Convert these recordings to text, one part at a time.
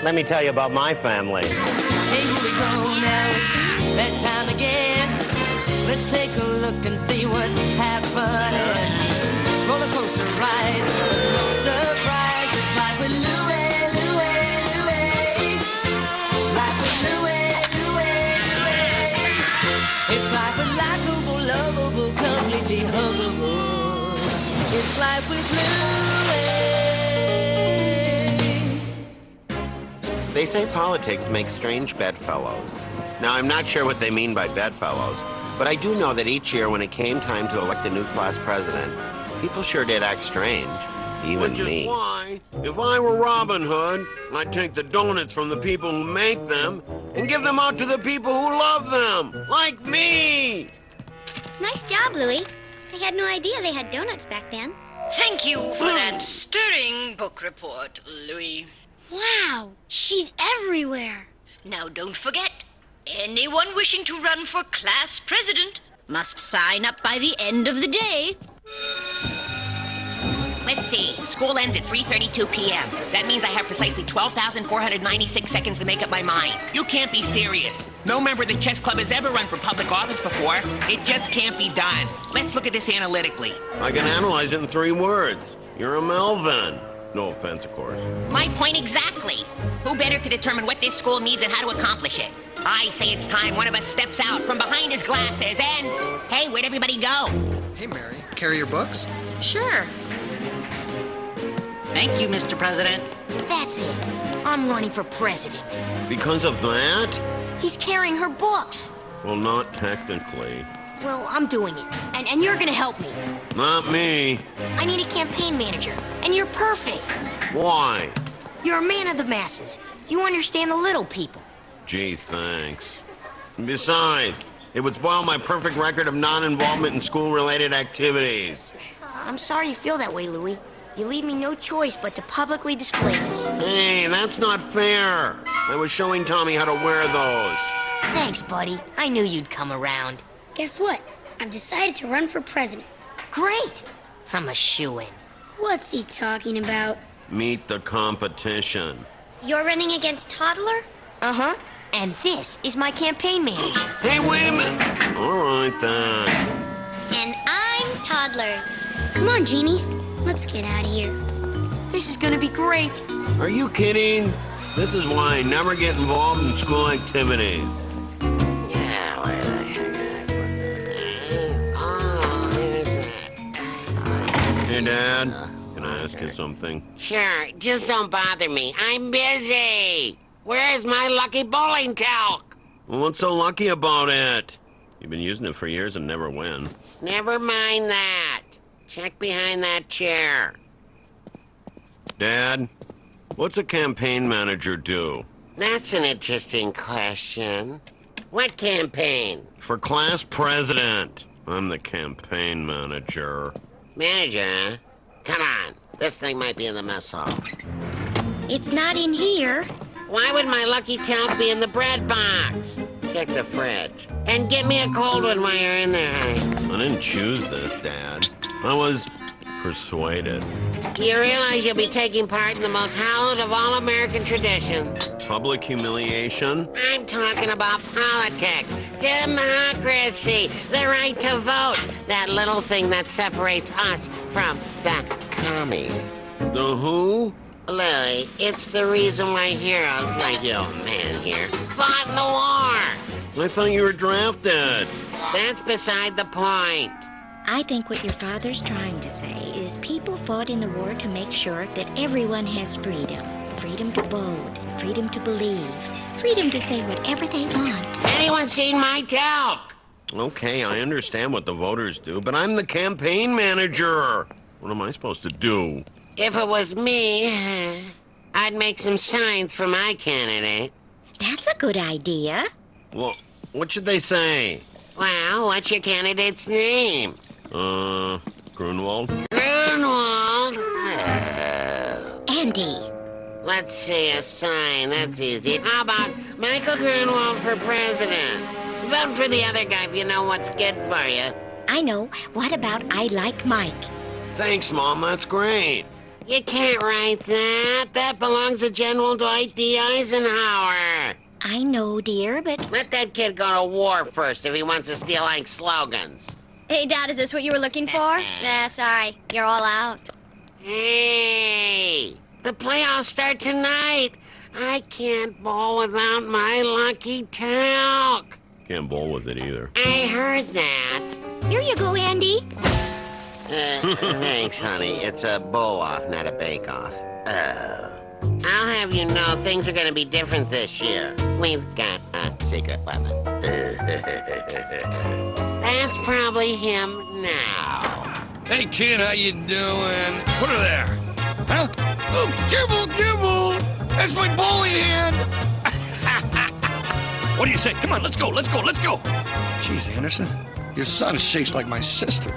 let me tell you about my family. Hey, here we go now, it's bedtime again. Let's take a look and see what's happening. Roller coaster ride, no surprise. It's life with Louie, Louie, Louie. Life with Louie, Louie, Louie. It's life with likable, lovable, completely huggable. It's life with Louie. They say politics makes strange bedfellows. Now, I'm not sure what they mean by bedfellows, but I do know that each year when it came time to elect a new class president, people sure did act strange, even Which me. is why, if I were Robin Hood, I'd take the donuts from the people who make them and give them out to the people who love them, like me! Nice job, Louie. I had no idea they had donuts back then. Thank you for that stirring book report, Louie. Wow, she's everywhere. Now don't forget, anyone wishing to run for class president must sign up by the end of the day. Let's see. School ends at 3:32 p.m. That means I have precisely 12,496 seconds to make up my mind. You can't be serious. No member of the chess club has ever run for public office before. It just can't be done. Let's look at this analytically. I can analyze it in 3 words. You're a Melvin. No offense, of course. My point exactly. Who better to determine what this school needs and how to accomplish it? I say it's time one of us steps out from behind his glasses and... Hey, where'd everybody go? Hey, Mary, carry your books? Sure. Thank you, Mr. President. That's it. I'm running for president. Because of that? He's carrying her books. Well, not technically. Well, I'm doing it. And you're gonna help me. Not me. I need a campaign manager, and you're perfect. Why? You're a man of the masses. You understand the little people. Gee, thanks. Besides, it would spoil my perfect record of non-involvement in school-related activities. I'm sorry you feel that way, Louie. You leave me no choice but to publicly display this. Hey, that's not fair. I was showing Tommy how to wear those. Thanks, buddy. I knew you'd come around. Guess what? I've decided to run for president. Great! I'm a shoo-in. What's he talking about? Meet the competition. You're running against Toddler? Uh-huh. And this is my campaign manager. Hey, wait a minute. All right, then. And I'm Toddler's. Come on, Jeannie. Let's get out of here. This is gonna be great. Are you kidding? This is why I never get involved in school activities. Hey, Dad, can I ask you something? Sure, just don't bother me. I'm busy. Where's my lucky bowling talc? Well, what's so lucky about it? You've been using it for years and never win. Never mind that. Check behind that chair. Dad, what's a campaign manager do? That's an interesting question. What campaign? For class president. I'm the campaign manager. Manager, huh? Come on. This thing might be in the mess hall. It's not in here. Why would my lucky talc be in the bread box? Check the fridge. And get me a cold one while you're in there, honey. I didn't choose this, Dad. I was persuaded. You realize you'll be taking part in the most hallowed of all American traditions. Public humiliation? I'm talking about politics, democracy, the right to vote, that little thing that separates us from the commies. The who? Louie, it's the reason why heroes like you, man here, fought in the war. I thought you were drafted. That's beside the point. I think what your father's trying to say is people fought in the war to make sure that everyone has freedom. Freedom to vote, freedom to believe, freedom to say whatever they want. Anyone seen my talc? Okay, I understand what the voters do, but I'm the campaign manager. What am I supposed to do? If it was me, I'd make some signs for my candidate. That's a good idea. Well, what should they say? Well, what's your candidate's name? Grunwald? Grunwald? Andy. Let's see, a sign. That's easy. How about Michael Grunwald for president? Vote for the other guy if you know what's good for you. I know. What about I Like Mike? Thanks, Mom. That's great. You can't write that. That belongs to General Dwight D. Eisenhower. I know, dear, but Let that kid go to war first if he wants to steal Hank's slogans. Hey, Dad, is this what you were looking for? Nah, sorry. You're all out. Hey, the playoffs start tonight. I can't bowl without my lucky talc. Can't bowl with it either. I heard that. here you go, Andy. Thanks, honey. It's a bowl-off, not a bake-off. I'll have you know things are going to be different this year. We've got a secret weapon. That's probably him now. Hey, kid, how you doing? Put her there. Huh? Oh, careful! That's my bowling hand! What do you say? Come on, let's go! Jeez, Anderson, your son shakes like my sister.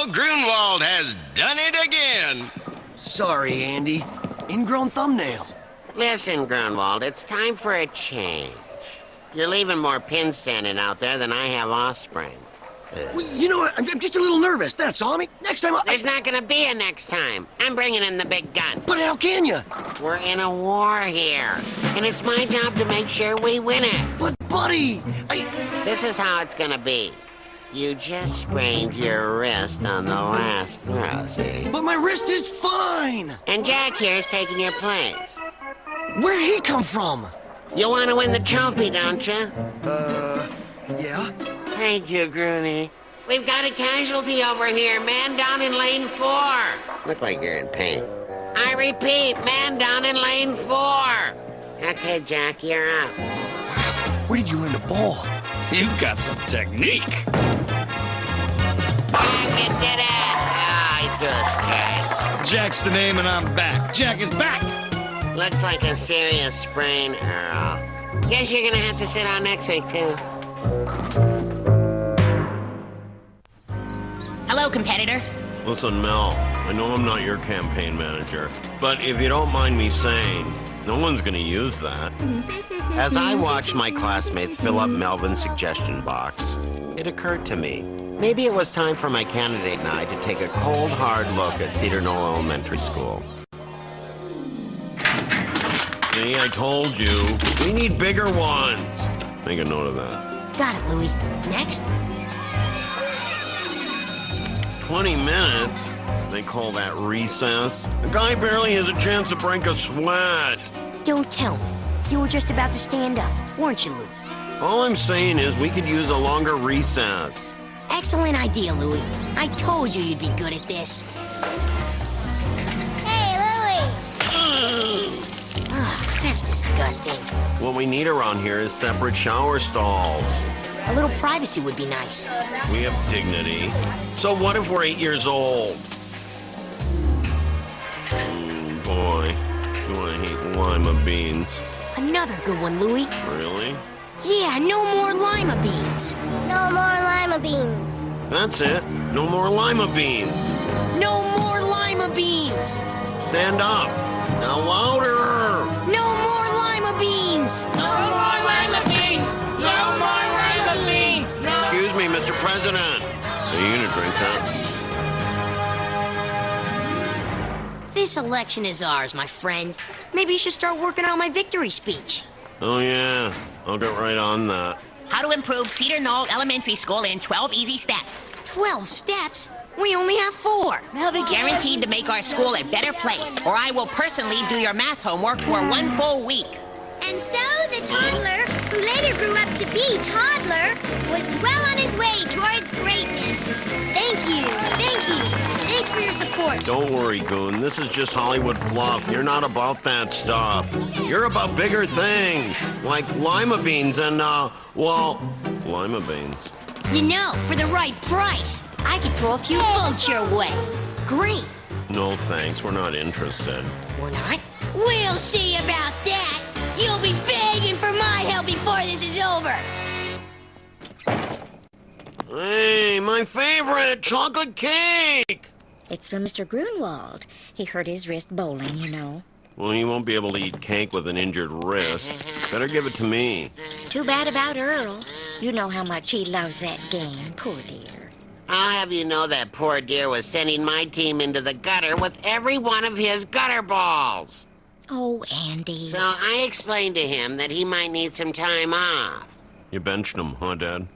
Grunwald has done it again. Sorry, Andy. Ingrown thumbnail. Listen, Grunwald, it's time for a change. You're leaving more pins standing out there than I have offspring. Well, you know what? I'm just a little nervous, that's all. I mean, next time There's not gonna be a next time. I'm bringing in the big gun. But how can you? We're in a war here, and it's my job to make sure we win it. But, buddy, This is how it's gonna be. You just sprained your wrist on the last throw, see? But my wrist is fine! And Jack here's taking your place. Where'd he come from? You want to win the trophy, don't you? Yeah? Thank you, Grooney. We've got a casualty over here, man down in lane 4. Look like you're in pain. I repeat, man down in lane 4. Okay, Jack, you're up. Where did you learn to bowl? You got some technique. Jack, you did it! Oh, he threw a strike. Jack's the name and I'm back. Jack is back! Looks like a serious sprain, Earl. Guess you're gonna have to sit out next week, too. Hello, competitor. Listen, Mel, I know I'm not your campaign manager, but if you don't mind me saying, no one's gonna use that. As I watched my classmates fill up Melvin's suggestion box, it occurred to me, maybe it was time for my candidate and I to take a cold, hard look at Cedar Knoll Elementary School. See, I told you. We need bigger ones. Make a note of that. Got it, Louie. Next? 20 minutes? They call that recess? The guy barely has a chance to break a sweat. Don't tell me. You were just about to stand up, weren't you, Louie? All I'm saying is we could use a longer recess. Excellent idea, Louie. I told you you'd be good at this. Hey, Louie! Ugh, that's disgusting. What we need around here is separate shower stalls. A little privacy would be nice. We have dignity. So what if we're 8 years old? Boy, do I hate lima beans. Another good one, Louie. Really? Yeah, no more lima beans. No more lima beans. That's it. No more lima beans. No more lima beans. Stand up. Now louder. No more lima beans. No more lima beans. No more lima beans. Excuse me, Mr. President. Are you gonna drink that? This election is ours, my friend. Maybe you should start working on my victory speech. Oh yeah, I'll get right on that. How to improve Cedar Knoll Elementary School in 12 easy steps. 12 steps? We only have 4. Guaranteed to make our school a better place, or I will personally do your math homework for 1 full week. And so the toddler, who later grew up to be toddler, was well on his way towards greatness. Thank you. Thank you. Thanks for your support. Don't worry, Goon. This is just Hollywood fluff. You're not about that stuff. You're about bigger things, like lima beans and, well, lima beans. You know, for the right price, I could throw a few votes your way. Great. No thanks, we're not interested. We're not? We'll see about that. You'll be begging for my help before this is over. Hey, my favorite, chocolate cake! It's from Mr. Grunwald. He hurt his wrist bowling, you know. Well, he won't be able to eat cake with an injured wrist. Better give it to me. Too bad about Earl. You know how much he loves that game, poor dear. I'll have you know that poor dear was sending my team into the gutter with every one of his gutter balls. Oh, Andy. So I explained to him that he might need some time off. You benched him, huh, Dad?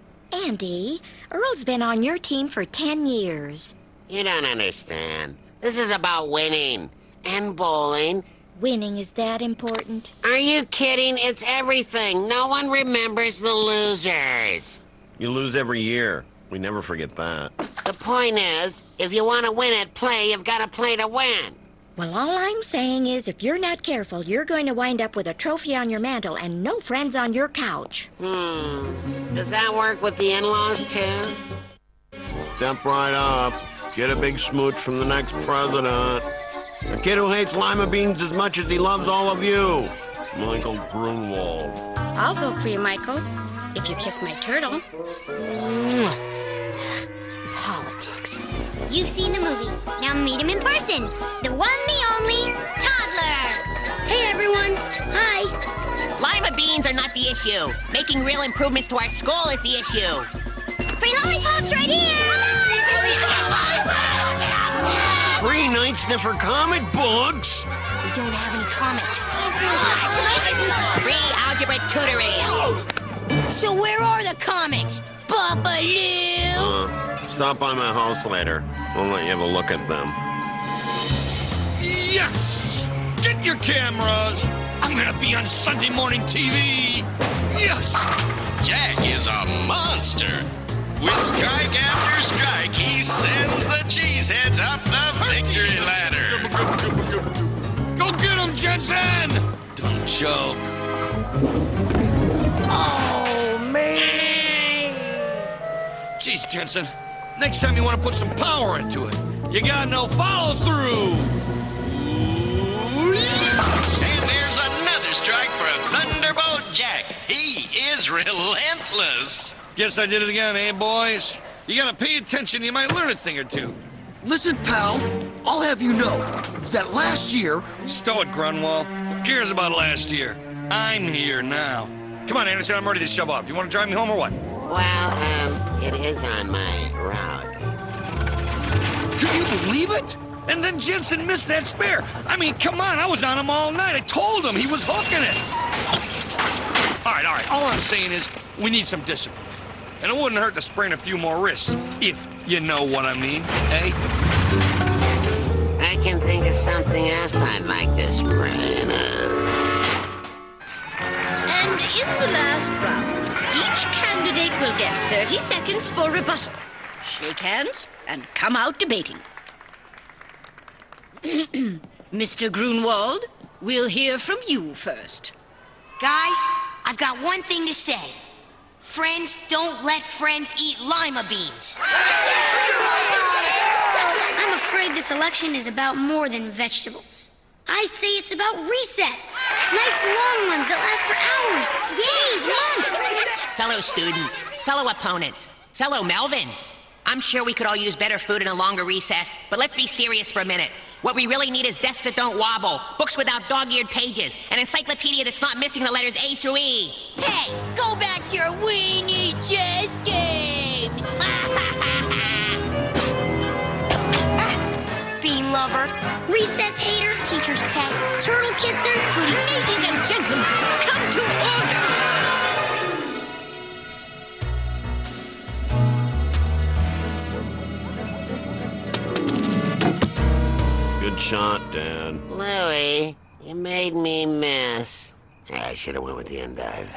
Andy, Earl's been on your team for 10 years. You don't understand. This is about winning. And bowling. Winning is that important? Are you kidding? It's everything. No one remembers the losers. You lose every year. We never forget that. The point is, if you want to win at play, you've got to play to win. Well, all I'm saying is if you're not careful, you're going to wind up with a trophy on your mantle and no friends on your couch. Does that work with the in-laws, too? Step right up. Get a big smooch from the next president. A kid who hates lima beans as much as he loves all of you. Michael Grunwald. I'll vote for you, Michael, if you kiss my turtle. Politics. You've seen the movie. Now meet him in person. The one, the only, Toddler. Hey, everyone. Hi. Lima beans are not the issue. Making real improvements to our school is the issue. Free lollipops right here. Free Night Sniffer comic books? We don't have any comics. Free algebra tutoring. So where are the comics? Buffalo! Stop by my house later. I'll let you have a look at them. Yes! Get your cameras! I'm gonna be on Sunday morning TV! Yes! Jack is a monster. With strike after strike, he sends the cheeseheads up the victory ladder. Go get him, Jensen! Don't choke. Oh, man! Jeez, Jensen. Next time you want to put some power into it, you got no follow through. And there's another strike for Thunderbolt Jack. He is relentless. Guess I did it again, eh, boys? You gotta pay attention, you might learn a thing or two. Listen, pal, I'll have you know that last year... Stow it, Grunwald. Who cares about last year? I'm here now. Come on, Anderson, I'm ready to shove off. You want to drive me home or what? Well, it is on my route. Can you believe it? And then Jensen missed that spare. I mean, come on, I was on him all night. I told him he was hooking it. All right. All I'm saying is we need some discipline. And it wouldn't hurt to sprain a few more wrists, if you know what I mean, eh? I can think of something else I'd like to sprain. And in the last round, each candidate will get 30 seconds for rebuttal. Shake hands and come out debating. Mr. Grunwald, we'll hear from you first. Guys, I've got one thing to say. Friends don't let friends eat lima beans. I'm afraid this election is about more than vegetables. I say it's about recess. Nice long ones that last for hours, days, months. Fellow students, fellow opponents, fellow Melvins. I'm sure we could all use better food and a longer recess, but let's be serious for a minute. What we really need is desks that don't wobble, books without dog-eared pages, an encyclopedia that's not missing the letters A through E. Hey, go back to your weenie chess games. Bean lover, Recess hater, teacher's pet, turtle kisser. Ladies and gentlemen, come to order. Good shot, Dad. Louie, you made me miss. I should have went with the endive.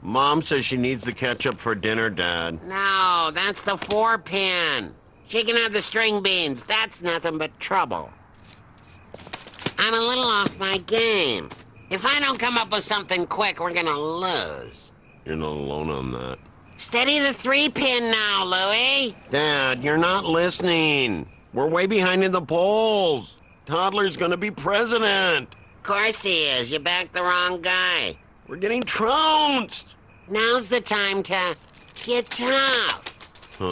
Mom says she needs the ketchup for dinner, Dad. No, that's the 4-pin. She can have the string beans. That's nothing but trouble. I'm a little off my game. If I don't come up with something quick, we're gonna lose. You're not alone on that. Steady the 3-pin now, Louie. Dad, you're not listening. We're way behind in the polls. Toddler's gonna be president. Of course he is. You backed the wrong guy. We're getting trounced. Now's the time to get tough. Huh?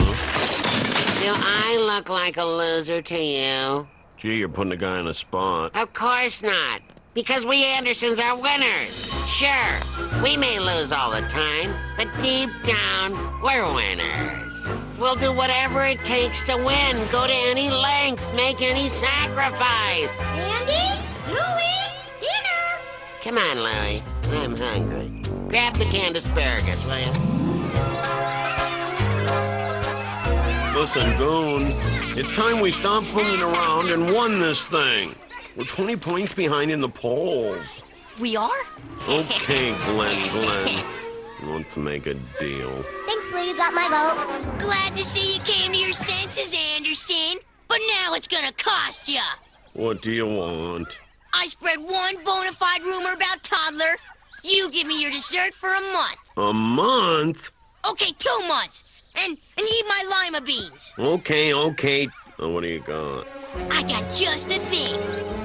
Do I look like a loser to you? Gee, you're putting a guy on a spot. Of course not. Because we Andersons are winners. Sure, we may lose all the time, but deep down, we're winners. We'll do whatever it takes to win, go to any lengths, make any sacrifice. Andy? Louie? Dinner! Come on, Louie. I'm hungry. Grab the canned asparagus, will you? Listen, Goon, it's time we stop fooling around and won this thing. We're 20 points behind in the polls. We are? Okay, Glenn. Let's make a deal. Thanks, Lou. You got my vote. Glad to see you came to your senses, Anderson. But now it's gonna cost ya. What do you want? I spread one bona fide rumor about Toddler. You give me your dessert for a month. A month? Okay, 2 months. And you eat my lima beans. Okay. What do you got? I got just the thing.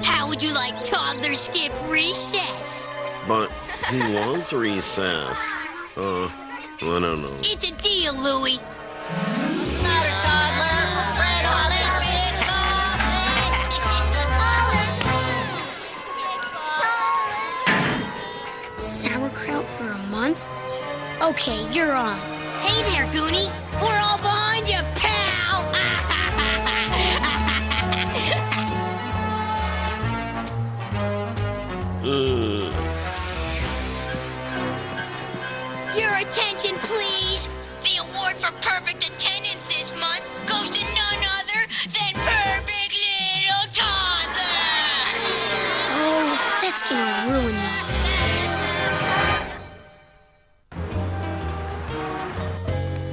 How would you like Toddler skip recess? But he loves recess. I don't know. It's a deal, Louie. What's the matter, Toddler? Red olive, Sauerkraut for a month? Okay, you're on. Hey there, Goonie. We're all behind you, pal. Your attention, please. The award for perfect attendance this month goes to none other than Perfect Little Toddler. Oh, that's gonna ruin me.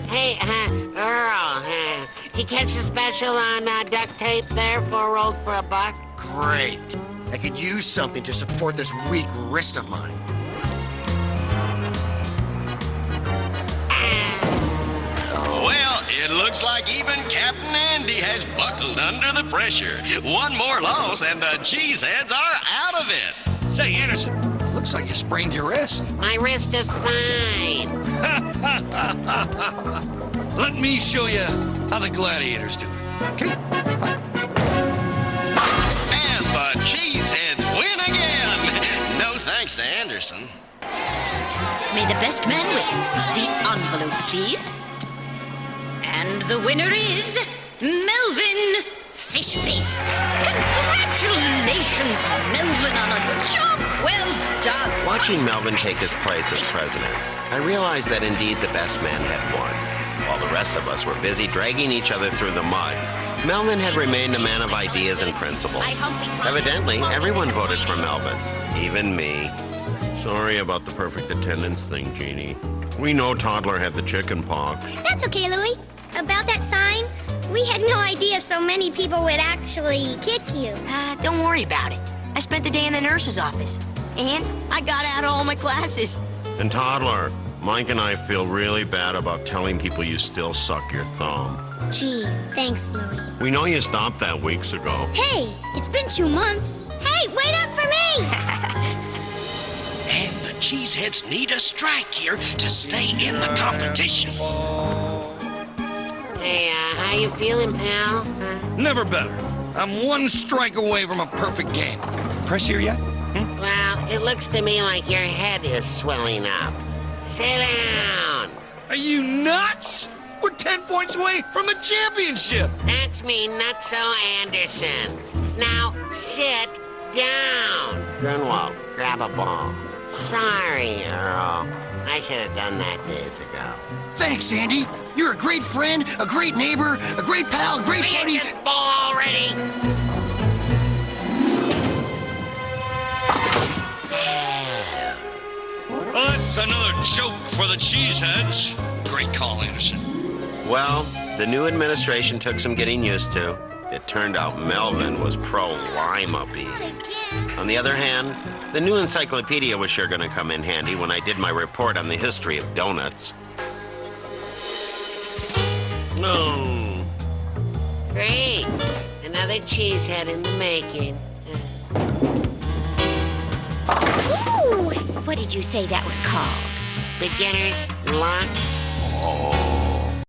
Hey, Earl, did you catch the special on duct tape there? 4 rolls for $1? Great. I could use something to support this weak wrist of mine. Well, it looks like even Captain Andy has buckled under the pressure. One more loss and the cheeseheads are out of it. Say, Anderson, looks like you sprained your wrist. My wrist is fine. Let me show you how the gladiators do it. Okay? And the cheeseheads win again. No thanks to Anderson. May the best man win. The envelope, please. And the winner is Melvin Fishbaits. Congratulations, Melvin, on a job well done. Watching Melvin take his place as president, I realized that indeed the best man had won. While the rest of us were busy dragging each other through the mud, Melvin had remained a man of ideas and principles. Evidently, everyone voted for Melvin, even me. Sorry about the perfect attendance thing, Jeannie. We know Toddler had the chicken pox. That's okay, Louie. About that sign, we had no idea so many people would actually kick you. Don't worry about it. I spent the day in the nurse's office. And I got out of all my classes. And Toddler, Mike and I feel really bad about telling people you still suck your thumb. Gee, thanks, Louie. We know you stopped that weeks ago. Hey, it's been 2 months. Hey, wait up for me! And the cheeseheads need a strike here to stay in the competition. Hey, how you feeling, pal? Never better. I'm 1 strike away from a perfect game. Press here yet? Well, it looks to me like your head is swelling up. Sit down. Are you nuts? We're 10 points away from the championship. That's me, Nutso Anderson. Now, sit down. Grunwald, grab a ball. Sorry, Earl. I should have done that days ago. Thanks, Andy. You're a great friend, a great neighbor, a great pal, a great buddy. This ball already. Well, that's another joke for the cheeseheads. Great call, Anderson. Well, the new administration took some getting used to. It turned out Melvin was pro-lima beans. On the other hand, the new encyclopedia was sure going to come in handy when I did my report on the history of donuts. No. Great. Another cheesehead in the making. Ooh! What did you say that was called? Beginner's luck. Oh.